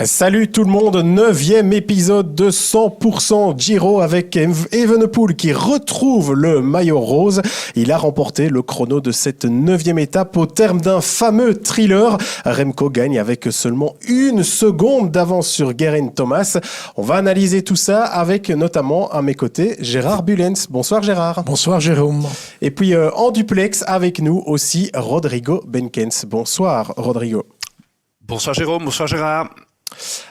Salut tout le monde, 9e épisode de 100% Giro avec Evenepoel qui retrouve le maillot rose. Il a remporté le chrono de cette 9e étape au terme d'un fameux thriller. Remco gagne avec seulement 1 seconde d'avance sur Geraint Thomas. On va analyser tout ça avec notamment à mes côtés Gérard Bullens. Bonsoir Gérard. Bonsoir Jérôme. Et puis en duplex avec nous aussi Rodrigo Benkens. Bonsoir Rodrigo. Bonsoir Jérôme, bonsoir Gérard.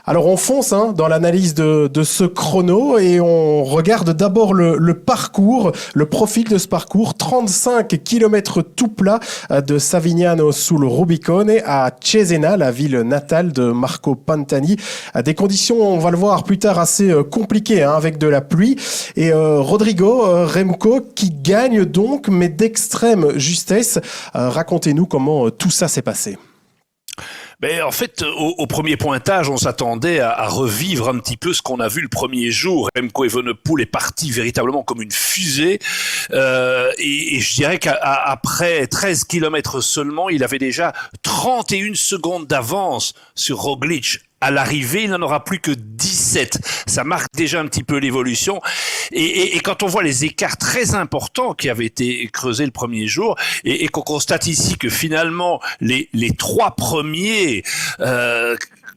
Alors on fonce dans l'analyse de ce chrono et on regarde d'abord le parcours, le profil de ce parcours. 35 km tout plat de Savignano sul Rubicone à Cesena, la ville natale de Marco Pantani. Des conditions, on va le voir plus tard, assez compliquées avec de la pluie. Et Rodrigo, Remco qui gagne donc, mais d'extrême justesse. Racontez-nous comment tout ça s'est passé. Ben, en fait, au premier pointage, on s'attendait à revivre un petit peu ce qu'on a vu le premier jour. Remco Evenepoel est parti véritablement comme une fusée. Et je dirais qu'après 13 km seulement, il avait déjà 31 secondes d'avance sur Roglic. À l'arrivée, il n'en aura plus que 17. Ça marque déjà un petit peu l'évolution. Et quand on voit les écarts très importants qui avaient été creusés le premier jour, et qu'on constate ici que finalement, les 3 premiers,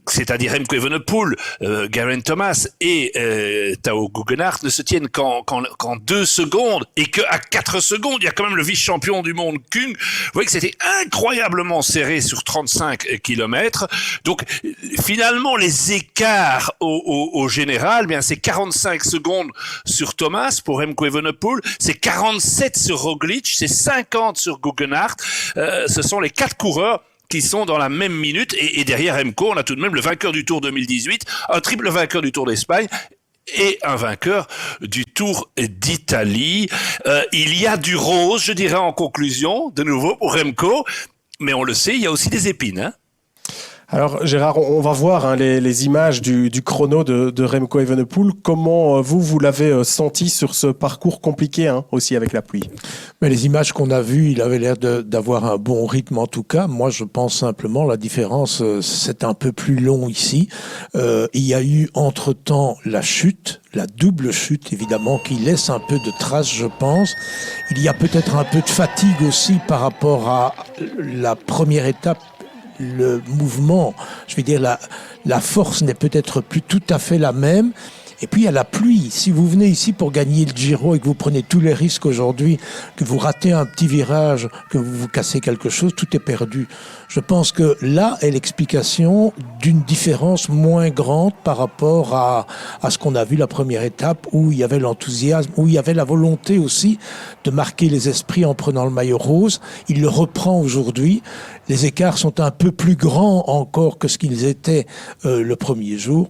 c'est-à-dire Remco Evenepoel, Geraint Thomas et Tao Geoghenaert ne se tiennent qu'en 2 secondes, et qu'à 4 secondes, il y a quand même le vice-champion du monde Kung. Vous voyez que c'était incroyablement serré sur 35 km. Donc finalement, les écarts au général, bien c'est 45 secondes sur Thomas pour Remco Evenepoel, c'est 47 sur Roglic, c'est 50 sur Geoghenaert. Ce sont les 4 coureurs qui sont dans la même minute, et derrière Remco, on a tout de même le vainqueur du Tour 2018, un triple vainqueur du Tour d'Espagne, et un vainqueur du Tour d'Italie. Il y a du rose, je dirais en conclusion, de nouveau pour Remco, mais on le sait, il y a aussi des épines, Alors Gérard, on va voir les images du chrono de Remco Evenepoel. Comment vous l'avez senti sur ce parcours compliqué aussi avec la pluie? Mais les images qu'on a vues, il avait l'air d'avoir un bon rythme en tout cas. Moi, je pense simplement la différence, c'est un peu plus long ici. Il y a eu entre-temps la chute, la double chute évidemment, qui laisse un peu de traces, je pense. Il y a peut-être un peu de fatigue aussi par rapport à la première étape. Le mouvement, je veux dire, la force n'est peut-être plus tout à fait la même. Et puis, il y a la pluie. Si vous venez ici pour gagner le Giro et que vous prenez tous les risques aujourd'hui, que vous ratez un petit virage, que vous vous cassez quelque chose, tout est perdu. Je pense que là est l'explication d'une différence moins grande par rapport à ce qu'on a vu la première étape, où il y avait l'enthousiasme, où il y avait la volonté aussi de marquer les esprits en prenant le maillot rose. Il le reprend aujourd'hui. Les écarts sont un peu plus grands encore que ce qu'ils étaient le premier jour.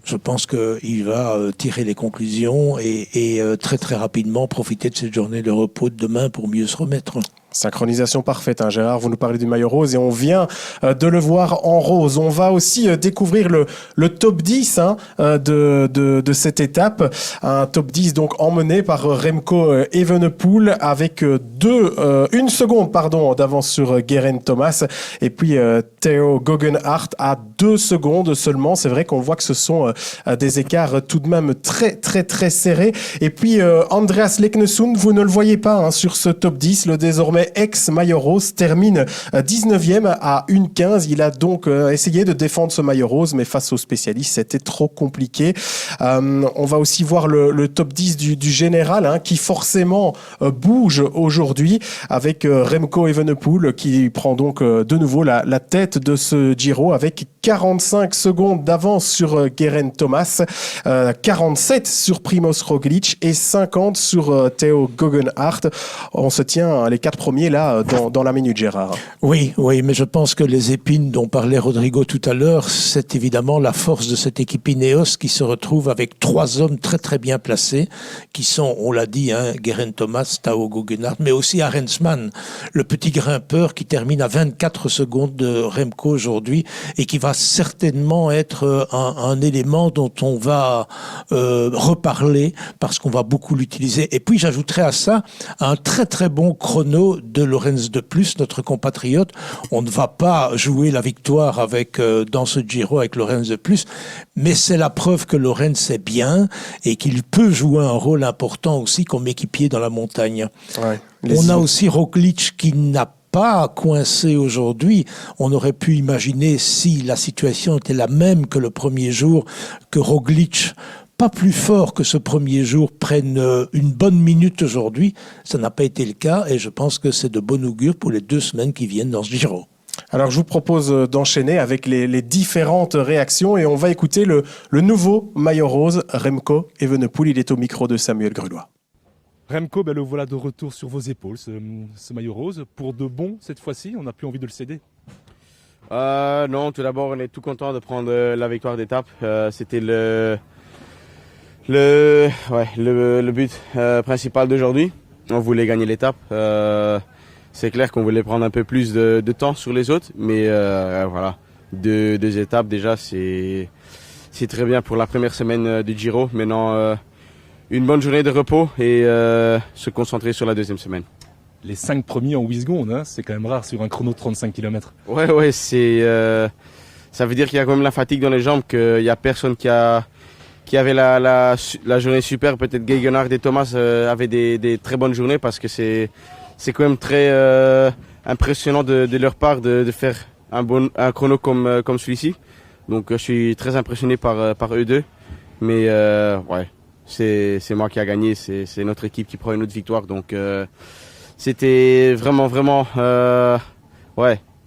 Je pense qu'il va tirer les conclusions et très très rapidement profiter de cette journée de repos de demain pour mieux se remettre. Synchronisation parfaite, Gérard, vous nous parlez du maillot rose et on vient de le voir en rose. On va aussi découvrir le top 10 de cette étape. Un top 10 donc emmené par Remco Evenepoel avec 1 seconde d'avance sur Geraint Thomas et puis Tao Geoghenaert à 2 secondes seulement. C'est vrai qu'on voit que ce sont des écarts tout de même très très très serrés. Et puis Andreas Leknesund, vous ne le voyez pas sur ce top 10, le désormais ex-maillot rose termine 19e à 1,15. Il a donc essayé de défendre ce maillot rose, mais face aux spécialistes, c'était trop compliqué. On va aussi voir le top 10 du général qui forcément bouge aujourd'hui avec Remco Evenepoel qui prend donc de nouveau la tête de ce Giro avec 45 secondes d'avance sur Geraint Thomas, 47 sur Primož Roglic et 50 sur Tao Geoghenaert. On se tient les 4 premiers là dans la minute, Gérard. Oui, mais je pense que les épines dont parlait Rodrigo tout à l'heure, c'est évidemment la force de cette équipe Ineos qui se retrouve avec 3 hommes très très bien placés, qui sont, on l'a dit, Geraint Thomas, Tao Geoghenaert, mais aussi Arensman, le petit grimpeur qui termine à 24 secondes de Remco aujourd'hui et qui va certainement être un élément dont on va reparler parce qu'on va beaucoup l'utiliser. Et puis j'ajouterai à ça un très très bon chrono de Lorenz de Plus, notre compatriote. On ne va pas jouer la victoire dans ce Giro avec Lorenz de Plus, mais c'est la preuve que Lorenz est bien et qu'il peut jouer un rôle important aussi comme équipier dans la montagne. Ouais, on a aussi Roglic qui n'a pas coincé aujourd'hui. On aurait pu imaginer, si la situation était la même que le premier jour, que Roglic, pas plus fort que ce premier jour, prenne une bonne minute aujourd'hui. Ça n'a pas été le cas et je pense que c'est de bon augure pour les 2 semaines qui viennent dans ce Giro. Alors je vous propose d'enchaîner avec les différentes réactions et on va écouter le nouveau maillot rose, Remco Evenepoel. Il est au micro de Samuel Grulois. Remco, le voilà de retour sur vos épaules, ce maillot rose. Pour de bon, cette fois-ci, on n'a plus envie de le céder. Non, tout d'abord, on est tout content de prendre la victoire d'étape. C'était le but principal d'aujourd'hui. On voulait gagner l'étape. C'est clair qu'on voulait prendre un peu plus de temps sur les autres, mais voilà, deux étapes déjà, c'est très bien pour la première semaine du Giro. Maintenant, une bonne journée de repos et se concentrer sur la deuxième semaine. Les 5 premiers en 8 secondes, hein, c'est quand même rare sur un chrono de 35 km. Ouais, ça veut dire qu'il y a quand même la fatigue dans les jambes, qu'il n'y a personne qui avait la journée super. Peut-être Gegenhardt et Thomas avaient des très bonnes journées parce que c'est quand même très impressionnant de leur part de faire un chrono comme celui-ci. Donc je suis très impressionné par eux deux. Mais ouais, c'est moi qui a gagné, c'est notre équipe qui prend une autre victoire. Donc c'était vraiment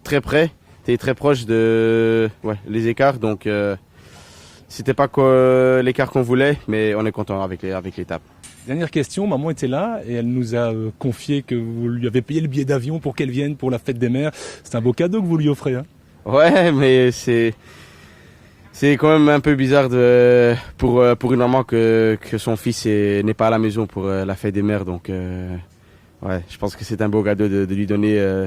très près. C'était très proche de les écarts. Donc c'était pas l'écart qu'on voulait, mais on est content avec l'étape. Dernière question, maman était là et elle nous a confié que vous lui avez payé le billet d'avion pour qu'elle vienne pour la fête des mères. C'est un beau cadeau que vous lui offrez. Hein. Ouais, mais c'est quand même un peu bizarre pour une maman que son fils n'est pas à la maison pour la fête des mères. Donc ouais, je pense que c'est un beau cadeau de lui donner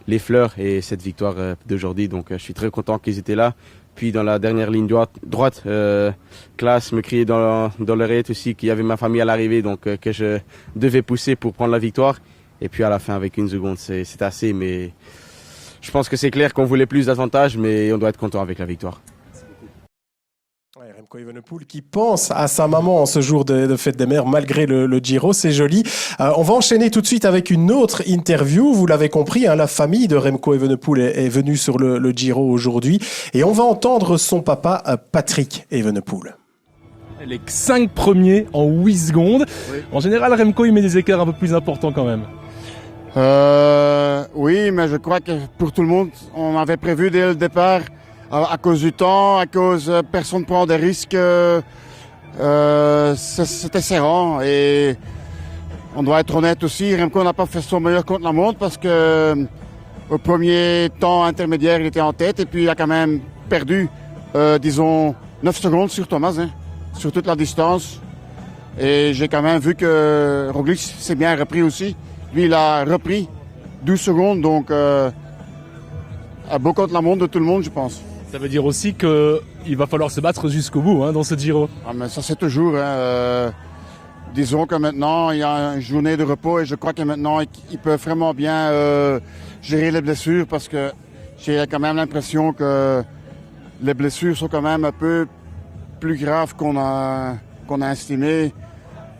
les fleurs et cette victoire d'aujourd'hui. Donc je suis très content qu'ils étaient là. Puis dans la dernière ligne droite, Klaas me criait dans l'oreillette aussi qu'il y avait ma famille à l'arrivée, donc que je devais pousser pour prendre la victoire. Et puis à la fin, avec 1 seconde, c'est assez. Mais je pense que c'est clair qu'on voulait plus d'avantages, mais on doit être content avec la victoire. Ouais, Remco Evenepoel qui pense à sa maman en ce jour de fête des mères malgré le Giro, c'est joli. On va enchaîner tout de suite avec une autre interview. Vous l'avez compris, hein, la famille de Remco Evenepoel est venue sur le Giro aujourd'hui et on va entendre son papa Patrick Evenepoel. Les 5 premiers en 8 secondes. Oui. En général, Remco, il met des écarts un peu plus importants quand même. Oui, mais je crois que pour tout le monde, on avait prévu dès le départ, à cause du temps, à cause personne ne prend des risques, c'était serrant. Et on doit être honnête aussi, Remco n'a pas fait son meilleur contre la montre parce que au premier temps intermédiaire, il était en tête et puis il a quand même perdu, disons, 9 secondes sur Thomas, hein, sur toute la distance. Et j'ai quand même vu que Roglic s'est bien repris aussi. Lui, il a repris 12 secondes, donc un beau contre la montre de tout le monde, je pense. Ça veut dire aussi qu'il va falloir se battre jusqu'au bout dans ce Giro. Ah, mais ça, c'est toujours. Disons que maintenant, il y a une journée de repos et je crois que maintenant, ils peuvent vraiment bien gérer les blessures parce que j'ai quand même l'impression que les blessures sont quand même un peu plus graves qu'on a estimé.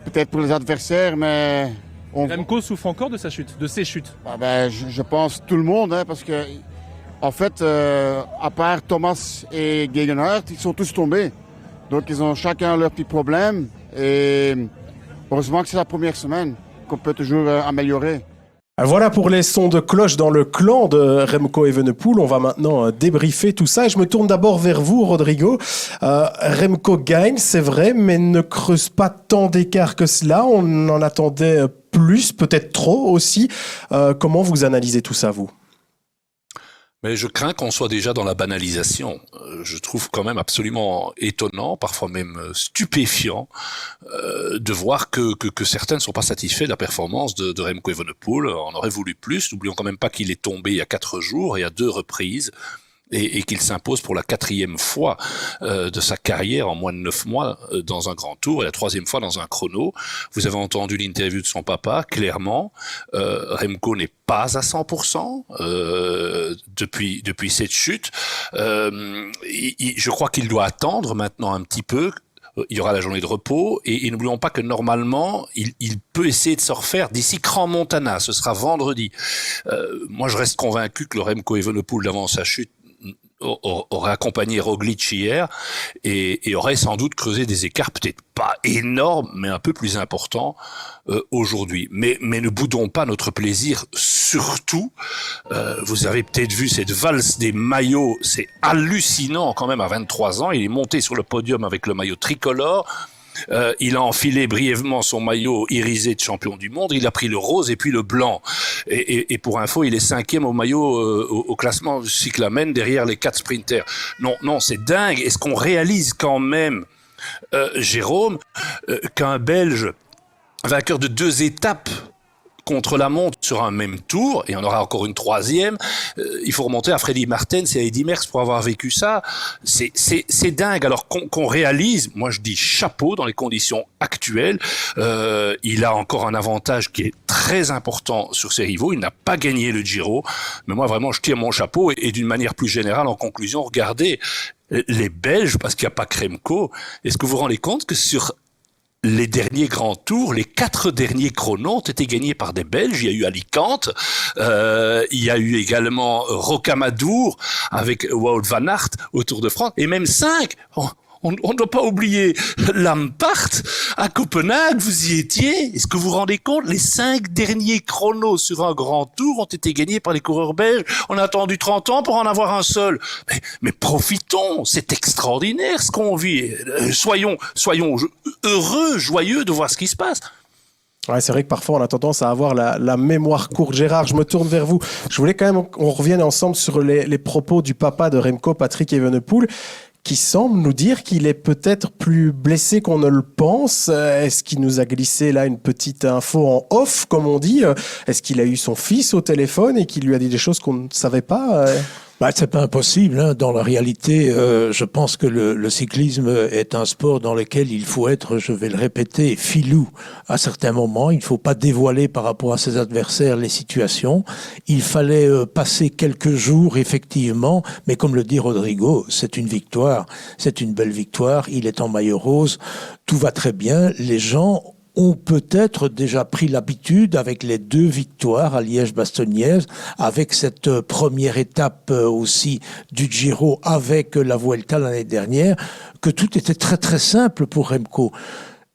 Peut-être pour les adversaires, mais... Remco souffre encore de ses chutes. Ah ben, je pense tout le monde, parce que en fait, à part Thomas et Gegenhardt, ils sont tous tombés. Donc ils ont chacun leurs petits problèmes et heureusement que c'est la première semaine qu'on peut toujours améliorer. Voilà pour les sons de cloche dans le clan de Remco Evenepoel. On va maintenant débriefer tout ça. Je me tourne d'abord vers vous, Rodrigo. Remco gagne, c'est vrai, mais ne creuse pas tant d'écart que cela. On en attendait plus, peut-être trop aussi. Comment vous analysez tout ça, vous ? Mais je crains qu'on soit déjà dans la banalisation. Je trouve quand même absolument étonnant, parfois même stupéfiant, de voir que certains ne sont pas satisfaits de la performance de Remco Evenepoel. On aurait voulu plus. N'oublions quand même pas qu'il est tombé il y a 4 jours et à 2 reprises. et qu'il s'impose pour la 4e fois de sa carrière en moins de 9 mois dans un grand tour et la 3e fois dans un chrono. Vous avez entendu l'interview de son papa, clairement. Remco n'est pas à 100% depuis cette chute. Je crois qu'il doit attendre maintenant un petit peu. Il y aura la journée de repos et n'oublions pas que normalement il peut essayer de se refaire d'ici Crans-Montana, ce sera vendredi. Moi je reste convaincu que le Remco Evenepoel d'avant sa chute aurait accompagné Roglic hier et aurait sans doute creusé des écarts peut-être pas énormes mais un peu plus importants aujourd'hui. Mais ne boudons pas notre plaisir surtout. Vous avez peut-être vu cette valse des maillots, c'est hallucinant quand même à 23 ans. Il est monté sur le podium avec le maillot tricolore. Il a enfilé brièvement son maillot irisé de champion du monde, il a pris le rose et puis le blanc. Et pour info, il est 5e au maillot au classement cyclamen derrière les 4 sprinters. Non, c'est dingue. Est-ce qu'on réalise quand même, Jérôme, qu'un Belge vainqueur de 2 étapes contre la montre sur un même tour, et on aura encore une 3e, il faut remonter à Freddy Martens et à Eddy Merckx pour avoir vécu ça. C'est dingue. Alors qu'on réalise, moi je dis chapeau dans les conditions actuelles. Il a encore un avantage qui est très important sur ses rivaux. Il n'a pas gagné le Giro, mais moi vraiment je tire mon chapeau et d'une manière plus générale, en conclusion, regardez les Belges, parce qu'il n'y a pas que Remco. Est-ce que vous vous rendez compte que sur les derniers grands tours, les 4 derniers chronos ont été gagnés par des Belges. Il y a eu Alicante, il y a eu également Rocamadour avec Wout van Aert au Tour de France, et même 5. On ne doit pas oublier Lampaert à Copenhague, vous y étiez. Est-ce que vous vous rendez compte? Les 5 derniers chronos sur un grand tour ont été gagnés par les coureurs belges. On a attendu 30 ans pour en avoir un seul. Mais profitons, c'est extraordinaire ce qu'on vit. Soyons heureux, joyeux de voir ce qui se passe. Ouais, c'est vrai que parfois on a tendance à avoir la mémoire courte. Gérard, je me tourne vers vous. Je voulais quand même qu'on revienne ensemble sur les propos du papa de Remco, Patrick Evenepoel, qui semble nous dire qu'il est peut-être plus blessé qu'on ne le pense. Est-ce qu'il nous a glissé là une petite info en off, comme on dit? Est-ce qu'il a eu son fils au téléphone et qu'il lui a dit des choses qu'on ne savait pas? C'est pas impossible, hein. Dans la réalité, je pense que le cyclisme est un sport dans lequel il faut être, je vais le répéter, filou. À certains moments, il ne faut pas dévoiler par rapport à ses adversaires les situations. Il fallait passer quelques jours, effectivement, mais comme le dit Rodrigo, c'est une victoire, c'est une belle victoire. Il est en maillot rose, tout va très bien. Les gens ont peut-être déjà pris l'habitude avec les 2 victoires à Liège-Bastogne-Liège, avec cette première étape aussi du Giro avec la Vuelta l'année dernière, que tout était très très simple pour Remco.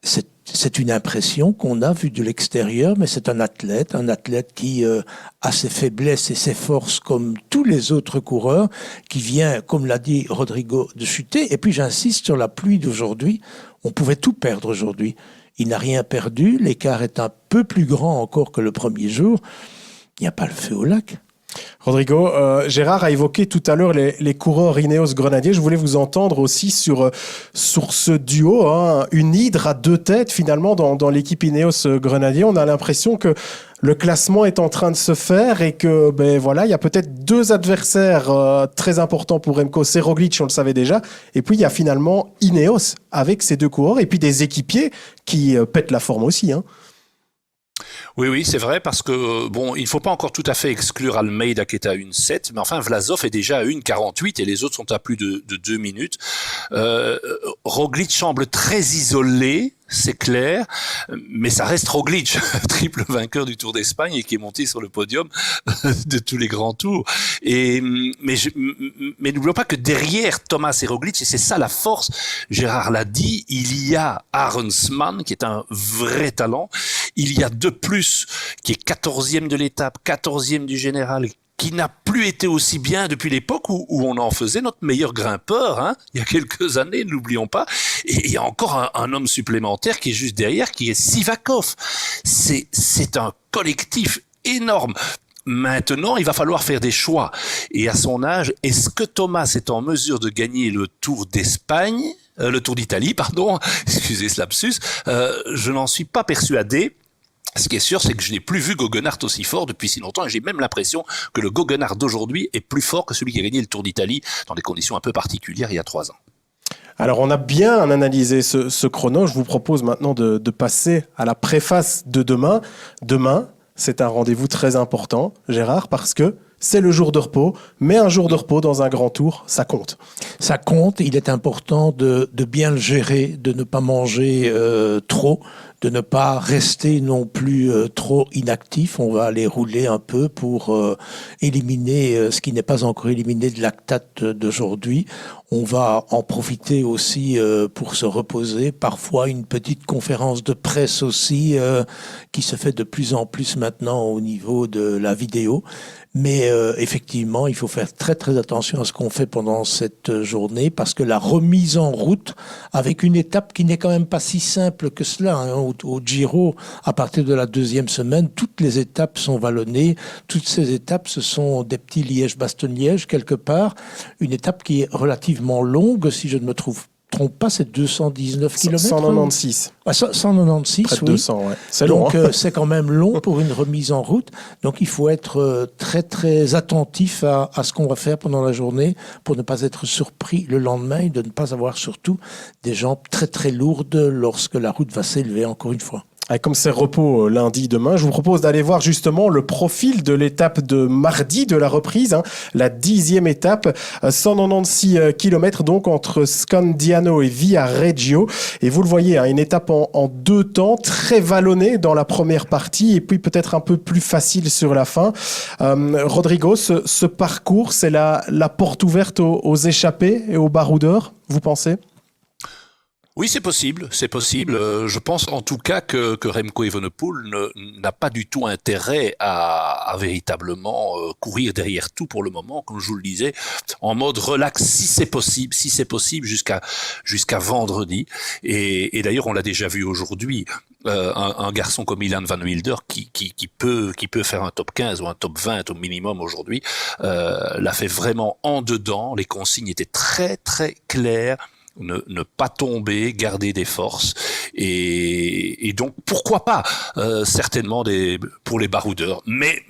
C'est une impression qu'on a vue de l'extérieur, mais c'est un athlète qui a ses faiblesses et ses forces comme tous les autres coureurs, qui vient, comme l'a dit Rodrigo, de chuter. Et puis j'insiste sur la pluie d'aujourd'hui, on pouvait tout perdre aujourd'hui. Il n'a rien perdu, l'écart est un peu plus grand encore que le premier jour. Il n'y a pas le feu au lac. Rodrigo, Gérard a évoqué tout à l'heure les coureurs Ineos Grenadier. Je voulais vous entendre aussi sur ce duo, hein, une hydre à 2 têtes finalement dans l'équipe Ineos Grenadier. On a l'impression que le classement est en train de se faire et que il y a peut-être 2 adversaires très importants pour Remco. C'est Roglic, on le savait déjà. Et puis il y a finalement Ineos avec ces 2 coureurs et puis des équipiers qui pètent la forme aussi, hein. Oui, c'est vrai, parce que, il ne faut pas encore tout à fait exclure Almeida qui est à 1,7, mais enfin, Vlasov est déjà à 1,48 et les autres sont à plus de 2 minutes. Roglic semble très isolé, c'est clair, mais ça reste Roglic, triple vainqueur du Tour d'Espagne et qui est monté sur le podium de tous les grands tours. Mais n'oublions pas que derrière Thomas et Roglic, et c'est ça la force, Gérard l'a dit, il y a Arensman qui est un vrai talent, il y a De Plus qui est 14e de l'étape, 14e du général, qui n'a plus été aussi bien depuis l'époque où on en faisait notre meilleur grimpeur, hein, il y a quelques années, n'oublions pas. Et il y a encore un homme supplémentaire qui est juste derrière, qui est Sivakov. C'est un collectif énorme. Maintenant, il va falloir faire des choix. Et à son âge, est-ce que Thomas est en mesure de gagner le Tour d'Espagne, le Tour d'Italie, pardon, excusez ce lapsus, je n'en suis pas persuadé. Ce qui est sûr, c'est que je n'ai plus vu Gauguenard aussi fort depuis si longtemps, et j'ai même l'impression que le Gauguenard d'aujourd'hui est plus fort que celui qui a gagné le Tour d'Italie dans des conditions un peu particulières il y a 3 ans. Alors, on a bien analysé ce chrono. Je vous propose maintenant de passer à la préface de demain. Demain, c'est un rendez-vous très important, Gérard, parce que c'est le jour de repos, mais un jour de repos dans un grand tour, ça compte. Ça compte, il est important de bien le gérer, de ne pas manger trop, de ne pas rester non plus trop inactif. On va aller rouler un peu pour éliminer ce qui n'est pas encore éliminé de lactate d'aujourd'hui. On va en profiter aussi pour se reposer. Parfois, une petite conférence de presse aussi qui se fait de plus en plus maintenant au niveau de la vidéo. Mais effectivement, il faut faire très très attention à ce qu'on fait pendant cette journée parce que la remise en route, avec une étape qui n'est quand même pas si simple que cela, hein, au Giro, à partir de la 2e semaine, toutes les étapes sont vallonnées. Toutes ces étapes, ce sont des petits Liège-Bastogne-Liège quelque part. Une étape qui est relativement longue, si je ne me trompe pas, c'est 219 km. 196. Ah, 196, Près de oui. 200, ouais. C'est long. Donc, c'est quand même long pour une remise en route. Donc, il faut être très, très attentif à ce qu'on va faire pendant la journée pour ne pas être surpris le lendemain et de ne pas avoir surtout des jambes très, très lourdes lorsque la route va s'élever, encore une fois. Et comme c'est repos lundi, demain, je vous propose d'aller voir justement le profil de l'étape de mardi de la reprise, hein, la 10e étape, 196 km donc entre Scandiano et Viareggio. Et vous le voyez, hein, une étape en 2 temps, très vallonnée dans la première partie et puis peut-être un peu plus facile sur la fin. Rodrigo, ce parcours, c'est la porte ouverte aux échappés et aux baroudeurs, vous pensez ? Oui, c'est possible, c'est possible. Je pense en tout cas que Remco Evenepoel n'a pas du tout intérêt à véritablement courir derrière tout pour le moment, comme je vous le disais, en mode relax si c'est possible jusqu'à vendredi. Et d'ailleurs, on l'a déjà vu aujourd'hui, un garçon comme Ilan Van Wilder qui peut faire un top 15 ou un top 20 au minimum aujourd'hui, l'a fait vraiment en dedans. Les consignes étaient très très claires. Ne pas tomber, garder des forces et donc pourquoi pas certainement pour les baroudeurs, mais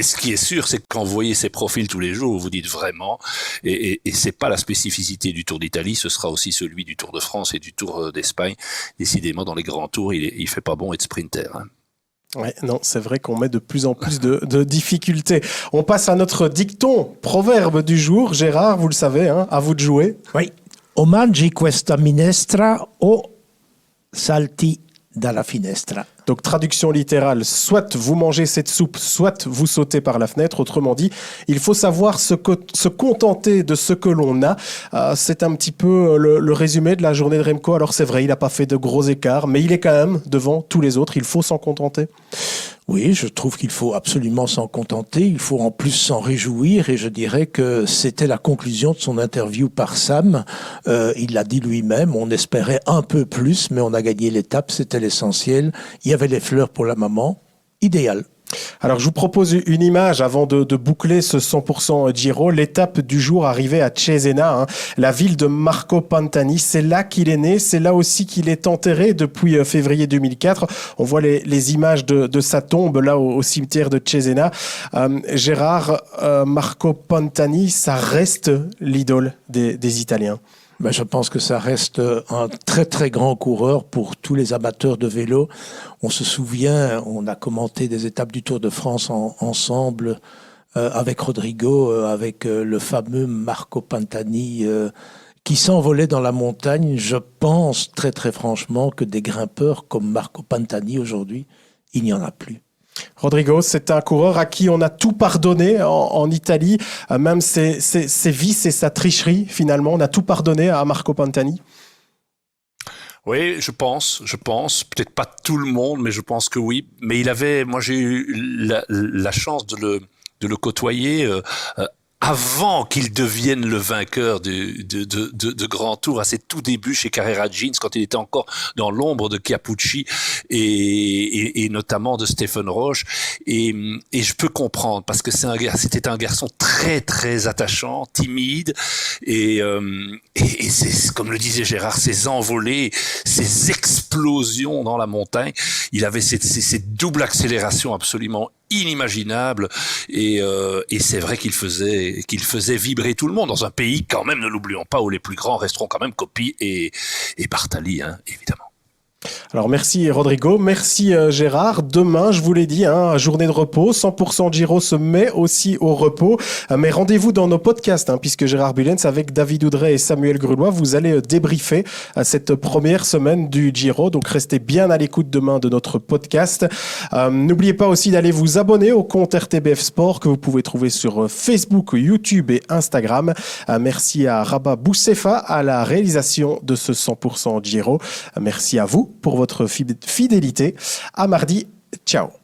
ce qui est sûr, c'est que quand vous voyez ces profils tous les jours, vous dites vraiment, et c'est pas la spécificité du Tour d'Italie, ce sera aussi celui du Tour de France et du Tour d'Espagne. Décidément, dans les grands tours, il fait pas bon être sprinter, hein. Ouais, non, c'est vrai qu'on met de plus en plus de difficultés. On passe à notre dicton, proverbe du jour. Gérard, vous le savez, hein, à vous de jouer. Oui. O mangi questa minestra o salti dalla finestra. Donc traduction littérale, soit vous mangez cette soupe, soit vous sautez par la fenêtre. Autrement dit, il faut savoir se contenter de ce que l'on a. C'est un petit peu le résumé de la journée de Remco. Alors c'est vrai, il n'a pas fait de gros écarts, mais il est quand même devant tous les autres. Il faut s'en contenter. Oui, je trouve qu'il faut absolument s'en contenter. Il faut en plus s'en réjouir et je dirais que c'était la conclusion de son interview par Sam. Il l'a dit lui-même, on espérait un peu plus, mais on a gagné l'étape, c'était l'essentiel. Il y avait les fleurs pour la maman, idéal. Alors je vous propose une image avant de boucler ce 100% Giro. L'étape du jour arrivée à Cesena, hein, la ville de Marco Pantani. C'est là qu'il est né, c'est là aussi qu'il est enterré depuis février 2004. On voit les images de sa tombe là au cimetière de Cesena. Gérard, Marco Pantani, ça reste l'idole des Italiens. Ben, je pense que ça reste un très très grand coureur pour tous les amateurs de vélo. On se souvient, on a commenté des étapes du Tour de France ensemble avec Rodrigo, avec le fameux Marco Pantani qui s'envolait dans la montagne. Je pense très très franchement que des grimpeurs comme Marco Pantani aujourd'hui, il n'y en a plus. Rodrigo, c'est un coureur à qui on a tout pardonné en Italie, même ses vices et sa tricherie, finalement. On a tout pardonné à Marco Pantani. Oui, je pense. Peut-être pas tout le monde, mais je pense que oui. Mais moi j'ai eu la chance de le côtoyer avant qu'il devienne le vainqueur de Grand Tour, à ses tout débuts chez Carrera Jeans, quand il était encore dans l'ombre de Chiappucci et notamment de Stephen Roche. Et je peux comprendre, parce que c'était un garçon très très attachant, timide, et c'est, comme le disait Gérard, ses envolées, ses explosions dans la montagne. Il avait cette double accélération absolument inimaginable, et c'est vrai qu'il faisait vibrer tout le monde dans un pays, quand même, ne l'oublions pas, où les plus grands resteront quand même Coppi et Bartali, évidemment. Alors merci Rodrigo, merci Gérard. Demain, je vous l'ai dit, journée de repos, 100% Giro se met aussi au repos. Mais rendez-vous dans nos podcasts, puisque Gérard Bullens avec David Oudret et Samuel Grulois, vous allez débriefer cette première semaine du Giro. Donc restez bien à l'écoute demain de notre podcast. N'oubliez pas aussi d'aller vous abonner au compte RTBF Sport que vous pouvez trouver sur Facebook, YouTube et Instagram. Merci à Rabat Boussefa à la réalisation de ce 100% Giro. Merci à vous pour votre fidélité. À mardi. Ciao.